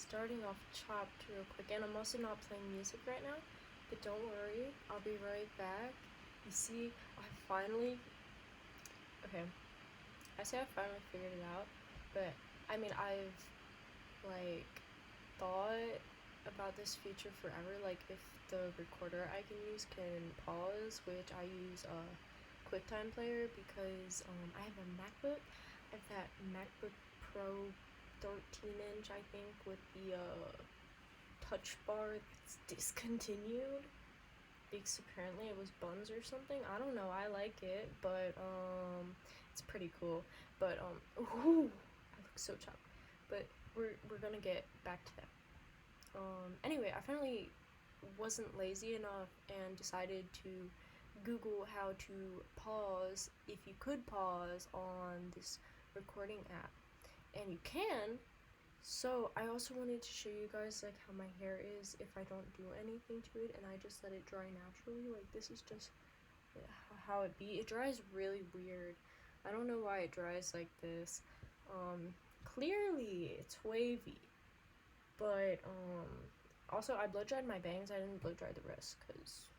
starting off Chopped real quick, and I'm also not playing music right now, but don't worry, I'll be right back. You see, okay, I say I finally figured it out, but I mean, I've, like, thought about this feature forever, like, if the recorder I can use can pause, which I use QuickTime Player because, I have a MacBook. I have that MacBook Pro 13-inch, I think, with the, touch bar that's discontinued because apparently it was buns or something. I don't know. I like it, but it's pretty cool. But ooh, I look so chopped. But we're gonna get back to that. Anyway, I finally wasn't lazy enough and decided to Google how to pause, if you could pause on this recording app, and you can. So I also wanted to show you guys like how my hair is if I don't do anything to it and I just let it dry naturally. Like, this is just how it be. It dries really weird. I don't know why it dries like this. Clearly it's wavy, but also I blow dried my bangs. I didn't blow dry the rest because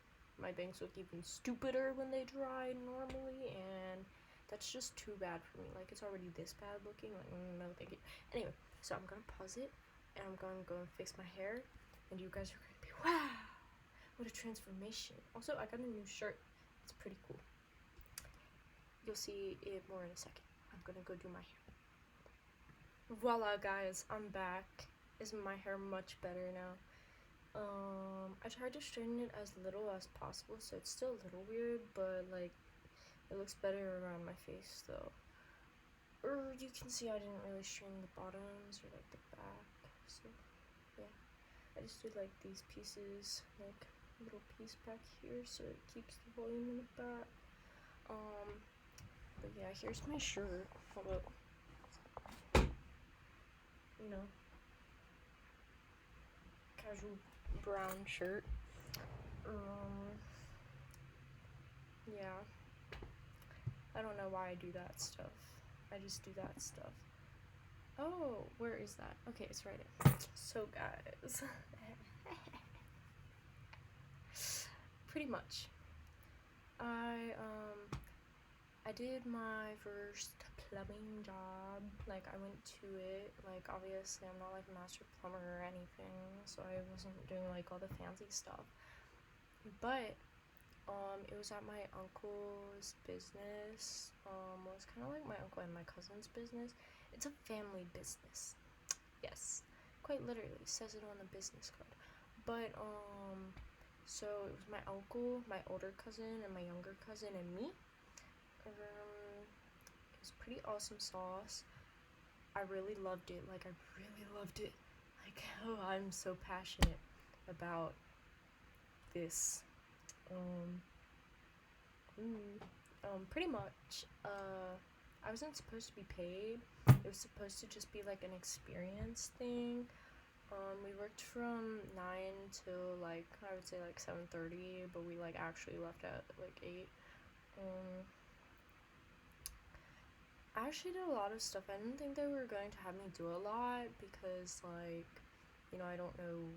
my bangs look even stupider when they dry normally, and that's just too bad for me. Like, it's already this bad looking. Like, no thank you. Anyway, so I'm gonna pause it and I'm gonna go and fix my hair, and you guys are gonna be, wow, what a transformation. Also, I got a new shirt. It's pretty cool. You'll see it more in a second. I'm gonna go do my hair. Voila, guys, I'm back. Isn't my hair much better now? I tried to straighten it as little as possible, so it's still a little weird, but like, it looks better around my face though. Or you can see I didn't really straighten the bottoms or like the back, so yeah. I just did like these pieces, like a little piece back here, so it keeps the volume in the back. But yeah, here's my shirt. Hold up. You know, casual brown shirt. Yeah. I don't know why I do that stuff. I just do that stuff. Oh, where is that? Okay, it's right there. So guys, pretty much, I did my first plumbing job. Like, I went to it. Like, obviously I'm not like a master plumber or anything, so I wasn't doing like all the fancy stuff, but it was at my uncle's business. Well, it's kind of like my uncle and my cousin's business. It's a family business. Yes, quite literally, it says it on the business card. But so it was my uncle, my older cousin, and my younger cousin, and me. It was pretty awesome sauce. I really loved it. Like, I really loved it. Like, oh, I'm so passionate about this. Pretty much, I wasn't supposed to be paid. It was supposed to just be like an experience thing. We worked from 9 till like, I would say like 7:30, but we like actually left at like 8. I actually did a lot of stuff. I didn't think they were going to have me do a lot because, like, you know, I don't know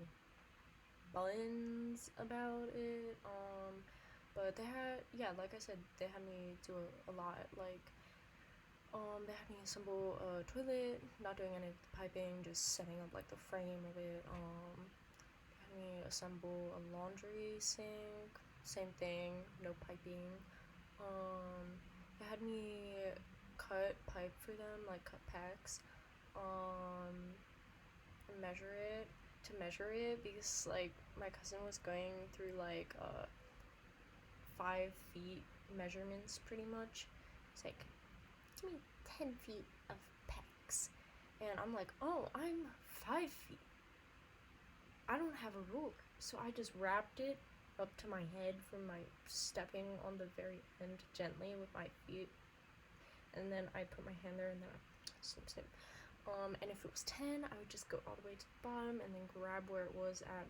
buns about it. But they had, yeah, like I said, they had me do a lot. Like, they had me assemble a toilet, not doing any of the piping, just setting up like the frame of it. They had me assemble a laundry sink, same thing, no piping. They had me cut pipe for them, like cut packs, and measure it because like my cousin was going through like 5 feet measurements pretty much. It's like, give me 10 feet of pecs, and I'm like, oh, I'm 5 feet, I don't have a ruler, so I just wrapped it up to my head from my stepping on the very end gently with my feet, and then I put my hand there and then I snip. And if it was 10, I would just go all the way to the bottom and then grab where it was at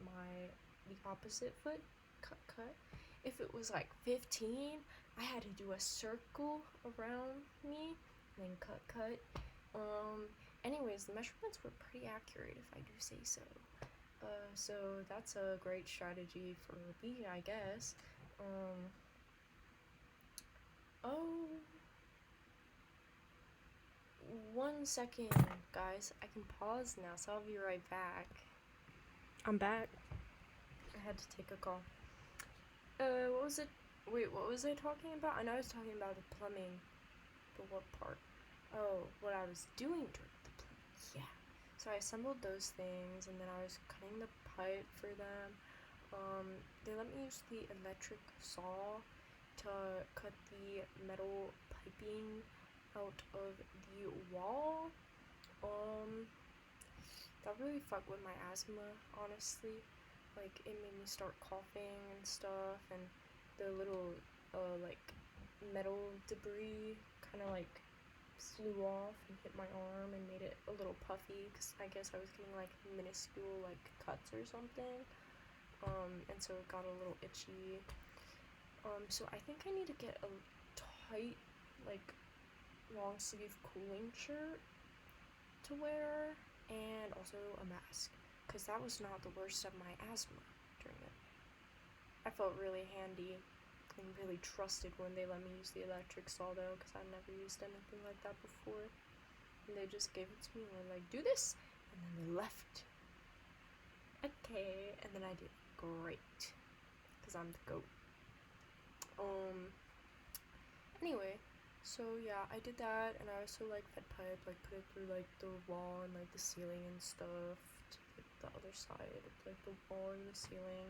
the opposite foot, cut. If it was like 15, I had to do a circle around me and then cut. anyways, the measurements were pretty accurate, if I do say so. So that's a great strategy for me, I guess. Oh, 1 second, guys. I can pause now, so I'll be right back. I'm back. I had to take a call. What was it? Wait, what was I talking about? I know I was talking about the plumbing. But what part? Oh, what I was doing during the plumbing. Yeah. So I assembled those things, and then I was cutting the pipe for them. They let me use the electric saw to cut the metal piping out of the wall. That really fucked with my asthma, honestly. Like, it made me start coughing and stuff, and the little, like, metal debris kind of, like, flew off and hit my arm and made it a little puffy, because I guess I was getting, like, minuscule, like, cuts or something. And so it got a little itchy. So I think I need to get a tight, like, long sleeve cooling shirt to wear, and also a mask, because that was not the worst of my asthma during it. I felt really handy and really trusted when they let me use the electric saw, though, because I've never used anything like that before. And they just gave it to me and were like, do this, and then they left. Okay, and then I did great, because I'm the GOAT. Anyway, so yeah, I did that, and I also, like, fed pipe, like, put it through, like, the wall and, like, the ceiling and stuff to, like, the other side of, like, the wall and the ceiling.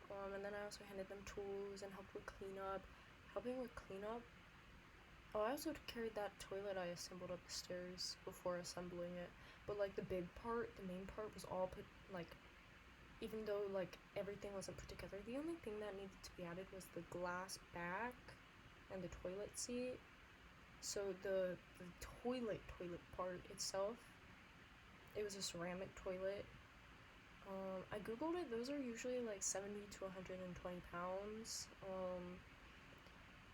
And then I also handed them tools and helped with cleanup. Helping with cleanup, oh, I also carried that toilet I assembled up the stairs before assembling it, but, like, the big part, the main part, was all put, like, even though, like, everything wasn't put together, the only thing that needed to be added was the glass back and the toilet seat. So the toilet part itself, it was a ceramic toilet. I googled it. Those are usually like 70 to 120 pounds.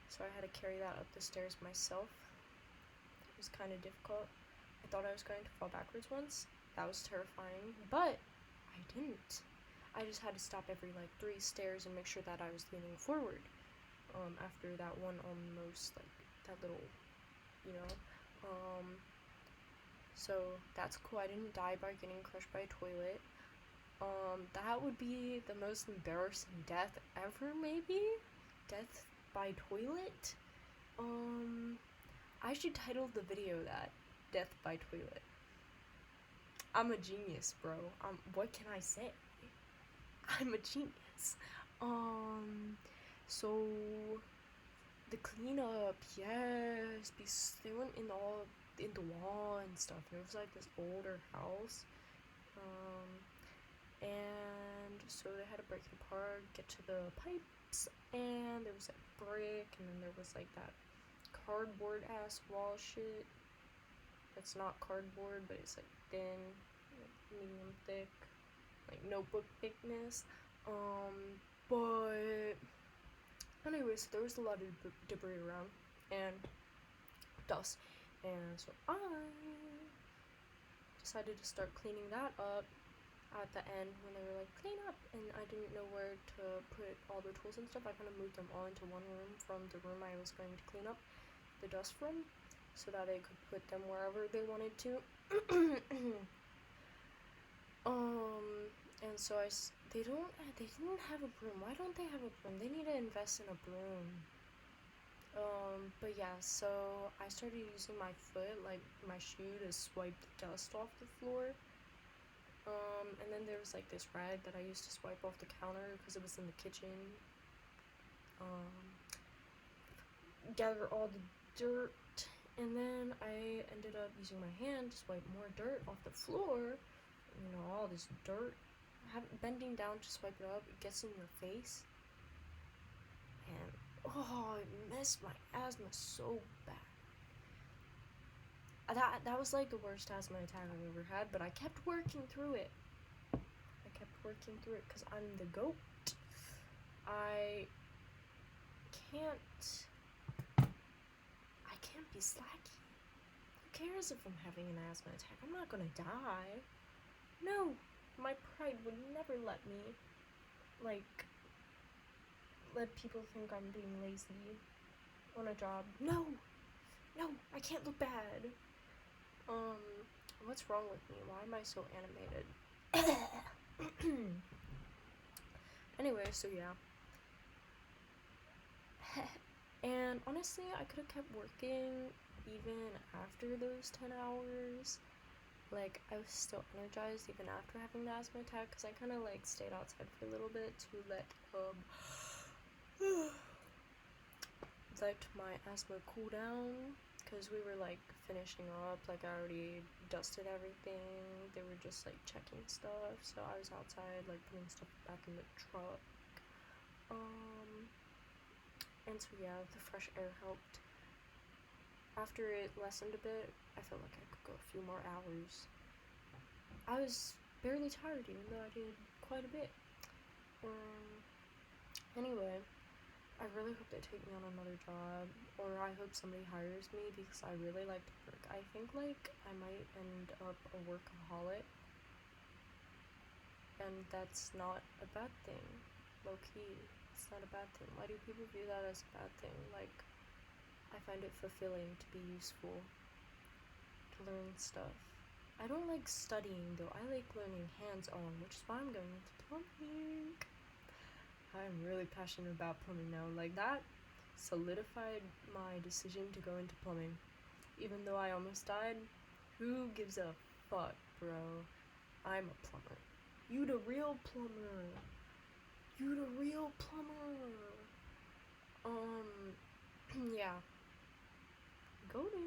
So I had to carry that up the stairs myself. It was kind of difficult. I thought I was going to fall backwards once. That was terrifying, but I didn't. I just had to stop every, like, 3 stairs and make sure that I was leaning forward. After that one almost, like, that little, you know. So that's cool. I didn't die by getting crushed by a toilet. That would be the most embarrassing death ever, maybe? Death by toilet? I should title the video that, Death by Toilet. I'm a genius, bro. What can I say? I'm a genius. So the cleanup, yes, because they went in the wall and stuff. It was like this older house, and so they had to break it apart, get to the pipes, and there was like brick, and then there was like that cardboard ass wall shit. It's not cardboard, but it's like thin, like medium thick, like notebook thickness. But anyways, there was a lot of debris around and dust, and so I decided to start cleaning that up at the end when they were like, clean up, and I didn't know where to put all the tools and stuff. I kind of moved them all into one room from the room I was going to clean up the dust from, so that they could put them wherever they wanted to. And so they didn't have a broom. Why don't they have a broom? They need to invest in a broom. But yeah, so I started using my foot, like my shoe, to swipe the dust off the floor. And then there was like this rag that I used to swipe off the counter because it was in the kitchen. Gather all the dirt, and then I ended up using my hand to swipe more dirt off the floor. You know, all this dirt. Bending down to swipe it up, it gets in your face, and it messed my asthma so bad. That was like the worst asthma attack I've ever had, but I kept working through it. Because I'm the GOAT. I can't be slacky. cares if I'm having an asthma attack? I'm not gonna die. No, my pride would never let me, like, let people think I'm being lazy on a job. No, I can't look bad. What's wrong with me? Why am I so animated? Anyway, so yeah. And honestly, I could have kept working even after those 10 hours. Like, I was still energized even after having the asthma attack, because I kind of, like, stayed outside for a little bit to let my asthma cool down, because we were, like, finishing up. Like, I already dusted everything. They were just, like, checking stuff, so I was outside, like, putting stuff back in the truck. And so yeah, the fresh air helped. After it lessened a bit, I felt like I could go a few more hours. I was barely tired, even though I did quite a bit. Anyway, I really hope they take me on another job, or I hope somebody hires me, because I really like to work. I think, like, I might end up a workaholic, and that's not a bad thing. Low-key, it's not a bad thing. Why do people view that as a bad thing? Like, I find it fulfilling to be useful, to learn stuff. I don't like studying, though. I like learning hands-on, which is why I'm going into plumbing. I'm really passionate about plumbing now. Like, that solidified my decision to go into plumbing. Even though I almost died, who gives a fuck, bro? I'm a plumber. You the real plumber. You the real plumber. Yeah. Go to.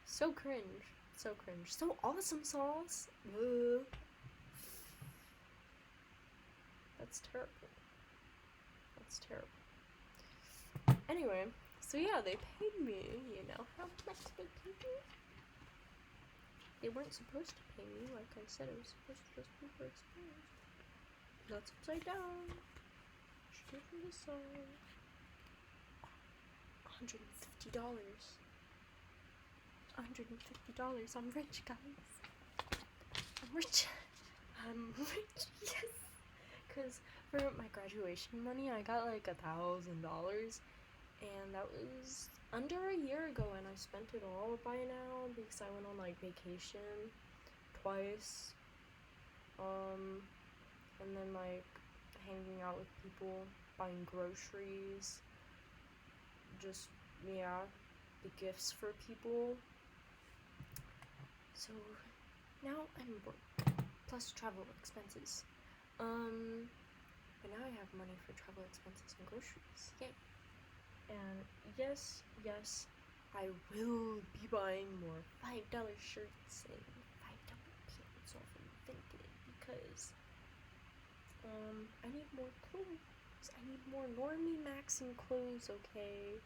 So cringe. So cringe. So awesome sauce. That's terrible. That's terrible. Anyway, so yeah, they paid me. You know how much they paid me? They weren't supposed to pay me. Like I said, it was supposed to just be for experience. That's upside down. Straight from the side. $150. $150. I'm rich, guys. I'm rich. I'm rich. Yes. Because for my graduation money, I got like $1,000, and that was under a year ago, and I spent it all by now because I went on like vacation twice, and then like hanging out with people, buying groceries, just, yeah, the gifts for people. So now I'm broke, plus travel expenses. But now I have money for travel expenses and groceries. Yay. And yes, I will be buying more $5 shirts and $5 pants off of Vinted, because I need more clothes. I need more Normie Maxing clothes, okay?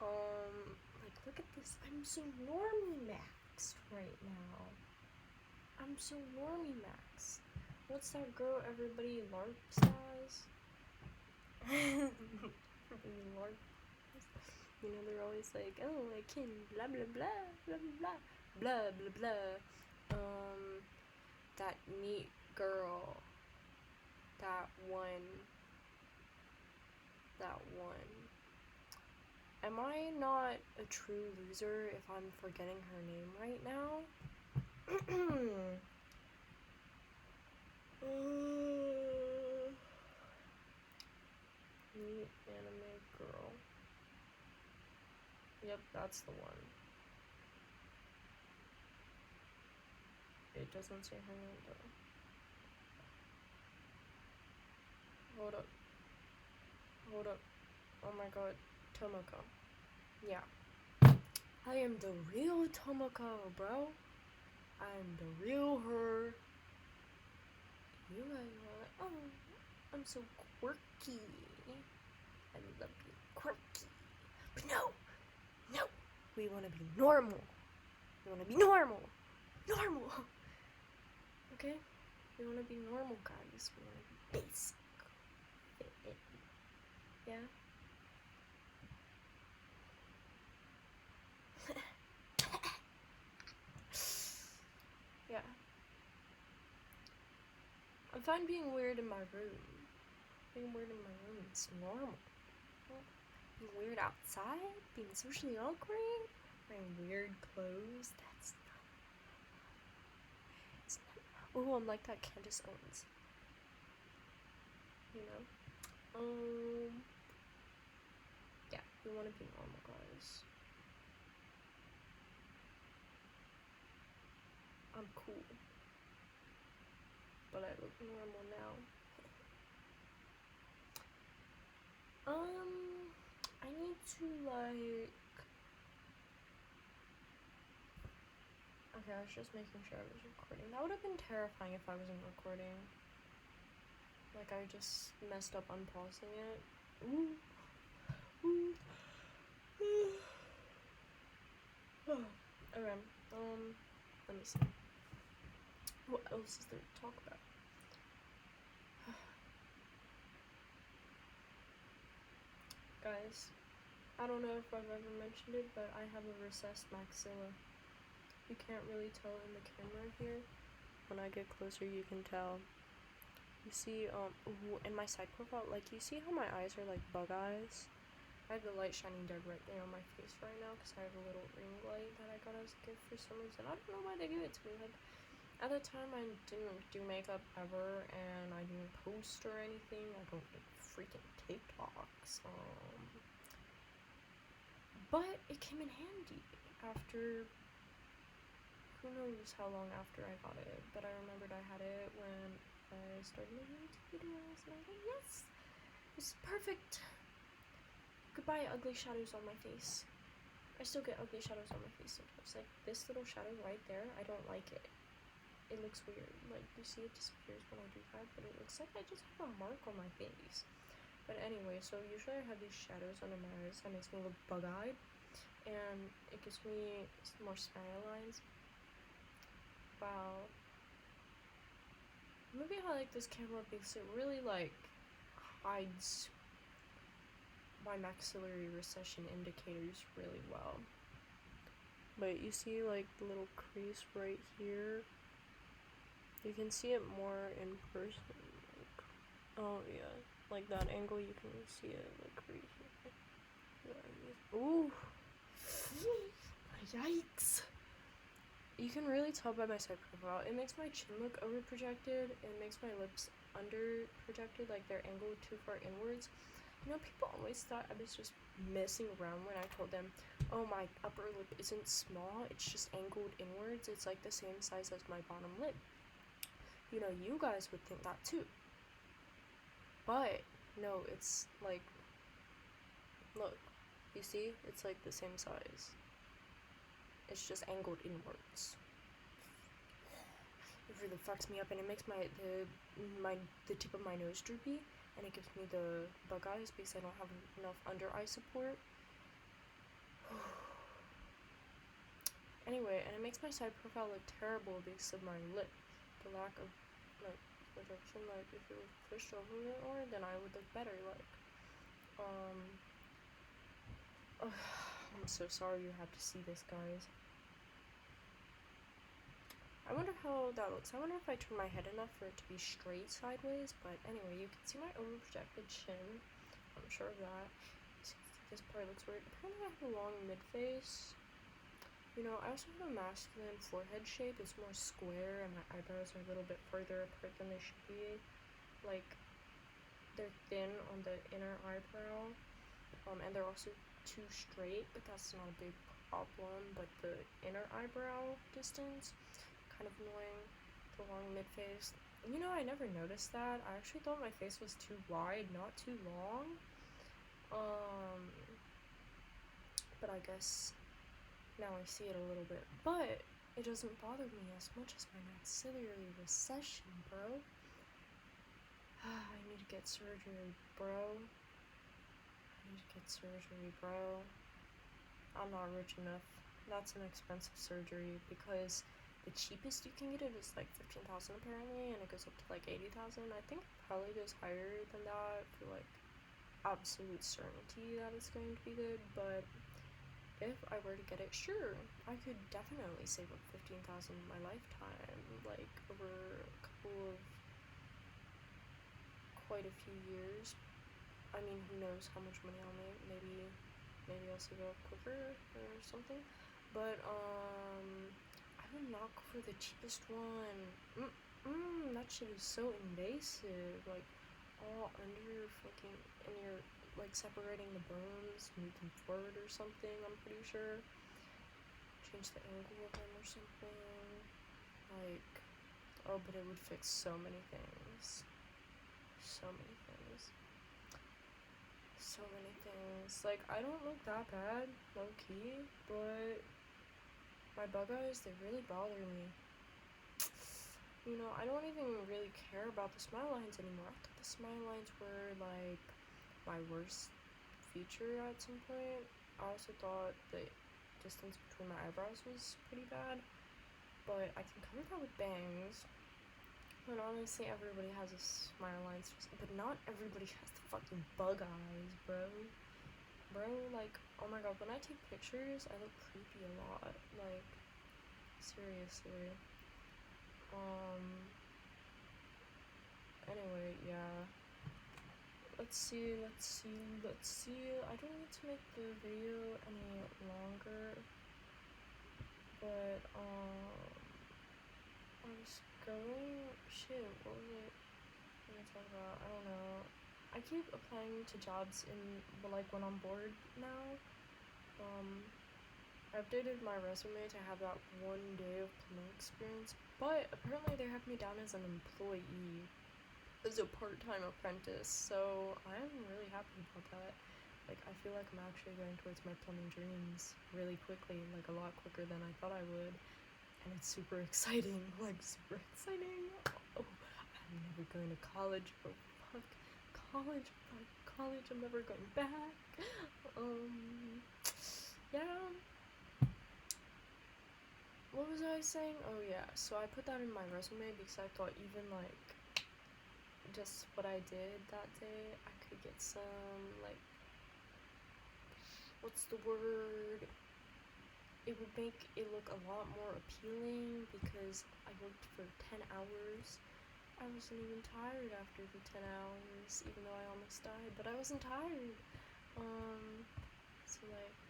Like, look at this. I'm so Normie Maxed right now. I'm so Normie Maxed. What's that girl everybody LARPs as? LARP. You know, they're always like, oh, I can blah blah blah blah blah blah blah blah. That neat girl. That one. Am I not a true loser if I'm forgetting her name right now? Neat anime girl. Yep, that's the one. It doesn't say her name though. Hold up. Oh my god. Tomoko. Yeah. I am the real Tomoko, bro. I'm the real her. You guys are like, oh, I'm so quirky. I love being quirky. But no. We want to be normal. Normal. Okay? We want to be normal, guys. We want to be basic. Yeah? I find being weird in my room. Being weird in my room is normal. Being weird outside, being socially awkward, wearing weird clothes, that's not. It's not. Oh, I'm like that Candace Owens. You know? Yeah, we want to be normal, guys. I'm cool. But I look normal now. I need to, like... Okay, I was just making sure I was recording. That would have been terrifying if I wasn't recording. Like, I just messed up unpausing it. Ooh. Ooh. Okay, let me see. What else is there to talk about? Guys, I don't know if I've ever mentioned it, but I have a recessed maxilla. You can't really tell in the camera here. When I get closer, you can tell. You see, in my side profile, like, you see how my eyes are like bug eyes? I have the light shining dead right there on my face right now because I have a little ring light that I got as a gift for some reason. I don't know why they gave it to me. Like, at the time, I didn't do makeup ever, and I didn't post or anything. I don't make freaking TikToks. But it came in handy after, who knows how long after I got it, but I remembered I had it when I started making YouTube videos, and I was like, yes, this is perfect. Goodbye, ugly shadows on my face. I still get ugly shadows on my face sometimes. Like, this little shadow right there, I don't like it. It looks weird. Like, you see it disappears when I do that, but it looks like I just have a mark on my face. But anyway, so usually I have these shadows under my eyes that makes me look bug-eyed, and it gives me more smile lines. Wow. Maybe how, like, this camera makes it really, like, hides my maxillary recession indicators really well. But you see, like, the little crease right here? You can see it more in person. Like, oh, yeah. Like, that angle, you can see it, like, right here. Ooh! Yikes! You can really tell by my side profile. It makes my chin look over-projected. It makes my lips under-projected, like they're angled too far inwards. You know, people always thought I was just messing around when I told them, oh, my upper lip isn't small, it's just angled inwards. It's like the same size as my bottom lip. You know, you guys would think that too. But, no, it's like, look, you see? It's like the same size. It's just angled inwards. It really fucks me up, and it makes the tip of my nose droopy, and it gives me the bug eyes because I don't have enough under eye support. Anyway, and it makes my side profile look terrible because of my lip. The lack of, like, projection. Like, if it was pushed over it more, then I would look better. Like, I'm so sorry you have to see this, guys. I wonder how that looks. I wonder if I turn my head enough for it to be straight sideways, but anyway, you can see my over-projected chin. I'm sure of that. This part looks weird. Apparently I have a long mid-face. You know, I also have a masculine forehead shape. It's more square, and my eyebrows are a little bit further apart than they should be. Like, they're thin on the inner eyebrow, and they're also too straight, but that's not a big problem. But the inner eyebrow distance, kind of annoying. The long mid-face. You know, I never noticed that. I actually thought my face was too wide, not too long. But I guess now I see it a little bit. But it doesn't bother me as much as my maxillary recession, bro. I need to get surgery, bro. I'm not rich enough. That's an expensive surgery because the cheapest you can get it is like $15,000 apparently, and it goes up to like $80,000. I think it probably goes higher than that for like absolute certainty that it's going to be good. But if I were to get it, sure, I could definitely save up $15,000 in my lifetime, like over a couple of quite a few years. I mean, who knows how much money I'll make? Maybe I'll save up quicker or something. But I would not go for the cheapest one. That shit is so invasive. Like all under your fucking, and you're like separating the bones, moving forward or something. I'm pretty sure. Change the angle of them or something. Like, oh, but it would fix so many things. So many things. So many things. Like, I don't look that bad, low key, but my bug eyes, they really bother me. You know, I don't even really care about the smile lines anymore. I thought the smile lines were like my worst feature at some point. I also thought the distance between my eyebrows was pretty bad, but I can cover that with bangs. But honestly, everybody has a smile lines, but not everybody has the fucking bug eyes, bro. Like, oh my god, when I take pictures, I look creepy a lot. Like, seriously. Anyway, yeah. Let's see. I don't need to make the video any longer, but, I was going, shit, what was it gonna talk about? I don't know. I keep applying to jobs like, when I'm bored now. I updated my resume to have that 1 day of plumbing experience, but apparently they have me down as an employee, as a part-time apprentice, so I'm really happy about that. Like, I feel like I'm actually going towards my plumbing dreams really quickly, like a lot quicker than I thought I would, and it's super exciting, like super exciting. Oh, I'm never going to college, bro. Fuck college, I'm never going back. Yeah. What was I saying? Oh yeah, so I put that in my resume because I thought even like just what I did that day, I could get some, like, what's the word? It would make it look a lot more appealing because I worked for 10 hours. I wasn't even tired after the 10 hours, even though I almost died, but I wasn't tired. So like,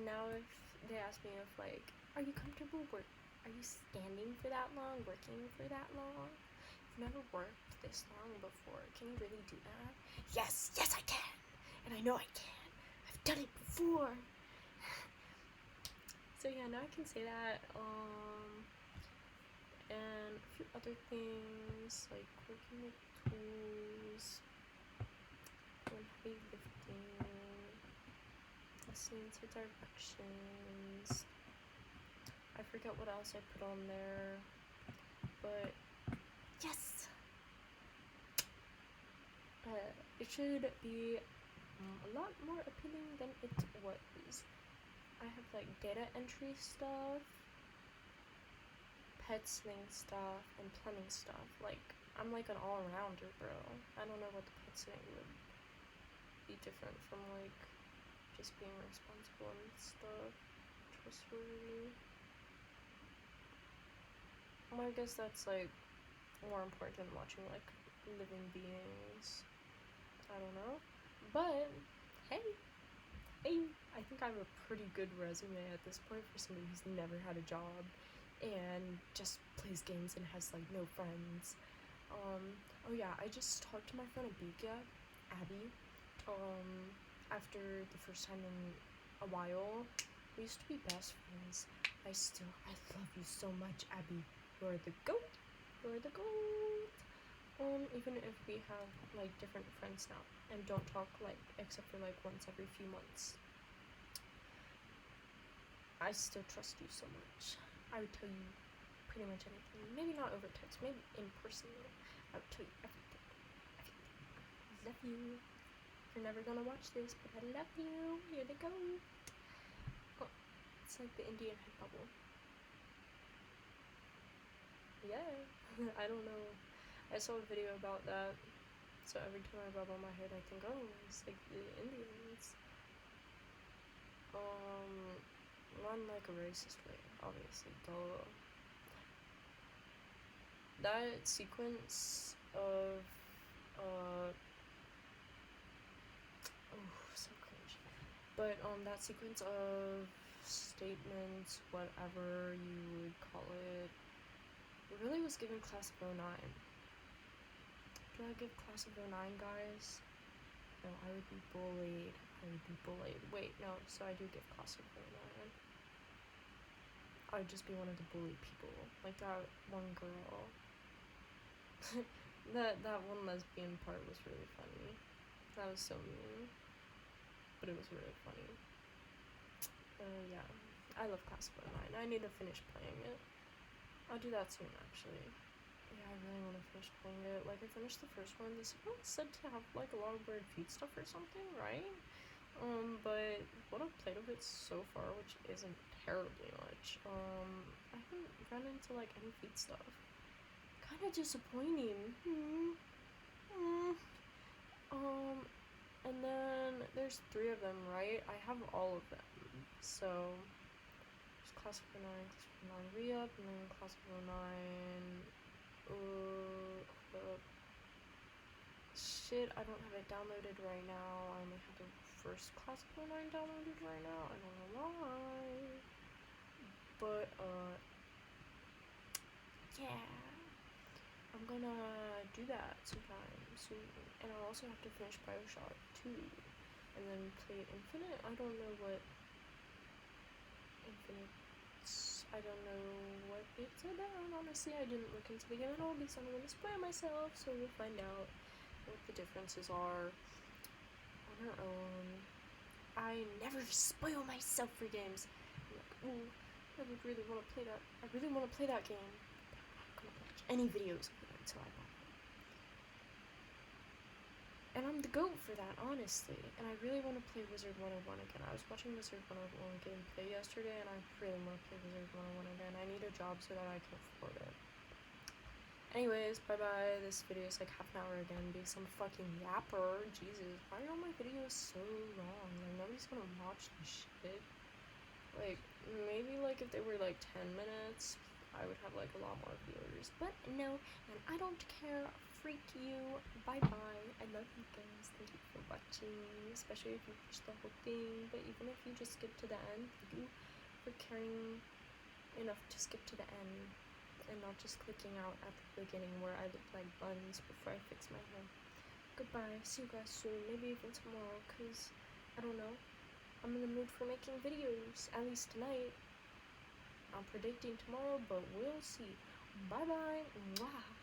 now if they ask me if like, are you comfortable are you standing for that long, working for that long? You've never worked this long before. Can you really do that? Yes, I can. And I know I can. I've done it before. So yeah, now I can say that. And a few other things, like working with tools, doing heavy lifting, listening to directions. I forget what else I put on there, but yes! It should be a lot more appealing than it was. I have like data entry stuff, pet sitting stuff, and plumbing stuff. Like, I'm like an all-rounder, bro. I don't know what the pet sitting would be different from like just being responsible and stuff, trustworthy. Well, I guess that's like more important than watching like living beings. I don't know, but hey, I think I have a pretty good resume at this point for somebody who's never had a job and just plays games and has like no friends. Oh yeah, I just talked to my friend Abby, after the first time in a while. We used to be best friends. I love you so much, Abby. You're the GOAT. Even if we have like different friends now and don't talk like except for like once every few months, I still trust you so much. I would tell you pretty much anything. Maybe not over text, maybe in person. I would tell you everything. I love you. You're never gonna watch this, but I love you. Here they go. Oh, it's like the Indian head bubble. Yeah. I don't know. I saw a video about that. So every time I rub on my head, I think, oh, it's like the Indians. Not in like a racist way, obviously. Duh. That sequence of Oh, so cringe. But that sequence of statements, whatever you would call it really was given Class of 09. Do I give Class of 09, guys? No, I would be bullied. Wait, no, so I do give Class of 09. I would just be one of the bullied people. Like that one girl. that one lesbian part was really funny. That was so mean. But it was really funny. Yeah. I love Class of 09. I need to finish playing it. I'll do that soon, actually. Yeah, I really want to finish playing it. Like, I finished the first one. The second one's said to have, like, a lot of weird feed stuff or something, right? But what I've played of it so far, which isn't terribly much, I haven't run into, like, any feed stuff. Kind of disappointing. And then there's 3 of them, right? I have all of them. So, there's Class of 09, Class of 09 re-up, and then Class of 09... shit, I don't have it downloaded right now. I only have the first Class of 09 downloaded right now. I don't know why. But, yeah. I'm gonna do that sometime soon. And I'll also have to finish Bioshock 2. And then play Infinite. I don't know what Infinite's... I don't know what it's about. Honestly, I didn't look into the game at all because I'm gonna spoil myself. So we'll find out what the differences are on our own. I never spoil myself for games. I'm like, ooh, I would really want to play that. I really want to play that game. But I'm not gonna watch any videos of it until I buy it. And I'm the GOAT for that, honestly. And I really want to play Wizard 101 again. I was watching Wizard 101 gameplay yesterday, and I really want to play Wizard 101 again. I need a job so that I can afford it. Anyways, bye-bye. This video is like half an hour again because I'm a fucking yapper. Jesus, why are all my videos so long? Like, nobody's gonna watch this shit. Like, maybe, like, if they were, like, 10 minutes, I would have, like, a lot more viewers. But no, and I don't care. Freak you. Bye-bye. I love you guys. Thank you for watching, especially if you watched the whole thing. But even if you just skip to the end, thank you for caring enough to skip to the end and not just clicking out at the beginning where I look like buns before I fix my hair. Goodbye. See you guys soon. Maybe even tomorrow, because, I don't know. I'm in the mood for making videos, at least tonight. I'm predicting tomorrow, but we'll see. Bye-bye. Mwah.